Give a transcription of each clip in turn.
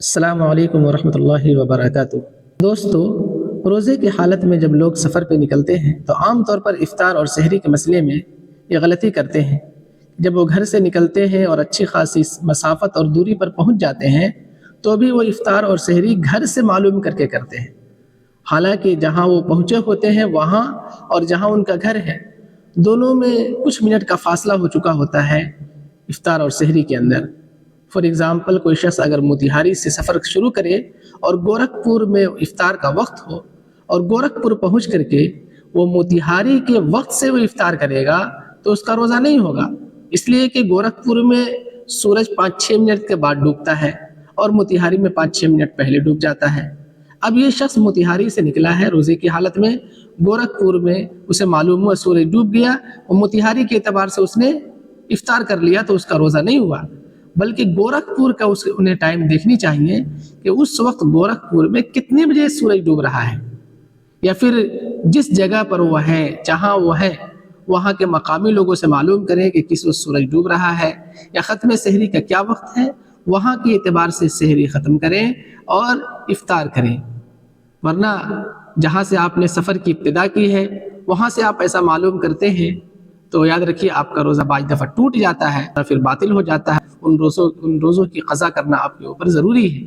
السلام علیکم ورحمۃ اللہ وبرکاتہ۔ دوستو، روزے کی حالت میں جب لوگ سفر پہ نکلتے ہیں تو عام طور پر افطار اور سحری کے مسئلے میں یہ غلطی کرتے ہیں۔ جب وہ گھر سے نکلتے ہیں اور اچھی خاصی مسافت اور دوری پر پہنچ جاتے ہیں تو بھی وہ افطار اور سحری گھر سے معلوم کر کے کرتے ہیں، حالانکہ جہاں وہ پہنچے ہوتے ہیں وہاں اور جہاں ان کا گھر ہے دونوں میں کچھ منٹ کا فاصلہ ہو چکا ہوتا ہے افطار اور سحری کے اندر۔ فار ایگزامپل، کوئی شخص اگر موتیہاری سے سفر شروع کرے اور گورکھپور میں افطار کا وقت ہو اور گورکھپور پہنچ کر کے وہ موتیہاری کے وقت سے وہ افطار کرے گا تو اس کا روزہ نہیں ہوگا، اس لیے کہ گورکھپور میں سورج 5-6 منٹ کے بعد ڈوبتا ہے اور موتیہاری میں 5-6 منٹ پہلے ڈوب جاتا ہے۔ اب یہ شخص موتیہاری سے نکلا ہے روزے کی حالت میں، گورکھپور میں اسے معلوم ہوا سورج ڈوب گیا اور موتیہاری کے اعتبار سے اس نے افطار کر لیا تو اس کا روزہ نہیں ہوا، بلکہ گورکھپور کا انہیں ٹائم دیکھنی چاہیے کہ اس وقت گورکھپور میں کتنے بجے سورج ڈوب رہا ہے، یا پھر جس جگہ پر وہ ہے جہاں وہ ہے وہاں کے مقامی لوگوں سے معلوم کریں کہ کس وقت سورج ڈوب رہا ہے یا ختم سحری کا کیا وقت ہے، وہاں کے اعتبار سے سحری ختم کریں اور افطار کریں۔ ورنہ جہاں سے آپ نے سفر کی ابتدا کی ہے وہاں سے آپ ایسا معلوم کرتے ہیں تو یاد رکھیے آپ کا روزہ بعض دفعہ ٹوٹ جاتا ہے اور پھر باطل ہو جاتا ہے۔ ان روزوں کی قضا کرنا آپ کے اوپر ضروری ہے۔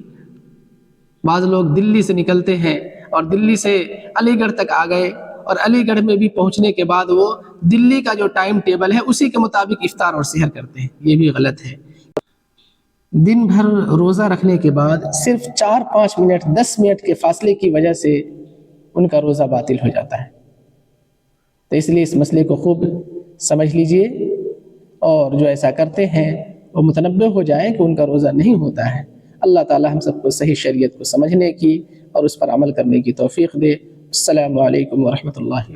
بعض لوگ دلی سے نکلتے ہیں اور دلی سے علی گڑھ تک آ گئے اور علی گڑھ میں بھی پہنچنے کے بعد وہ دلی کا جو ٹائم ٹیبل ہے اسی کے مطابق افطار اور سحر کرتے ہیں، یہ بھی غلط ہے۔ دن بھر روزہ رکھنے کے بعد صرف 4-5 منٹ 10 منٹ کے فاصلے کی وجہ سے ان کا روزہ باطل ہو جاتا ہے، تو اس لیے اس مسئلے کو خوب سمجھ لیجئے اور جو ایسا کرتے ہیں وہ متنبہ ہو جائیں کہ ان کا روزہ نہیں ہوتا ہے۔ اللہ تعالی ہم سب کو صحیح شریعت کو سمجھنے کی اور اس پر عمل کرنے کی توفیق دے۔ السلام علیکم ورحمۃ اللہ وبرکاتہ۔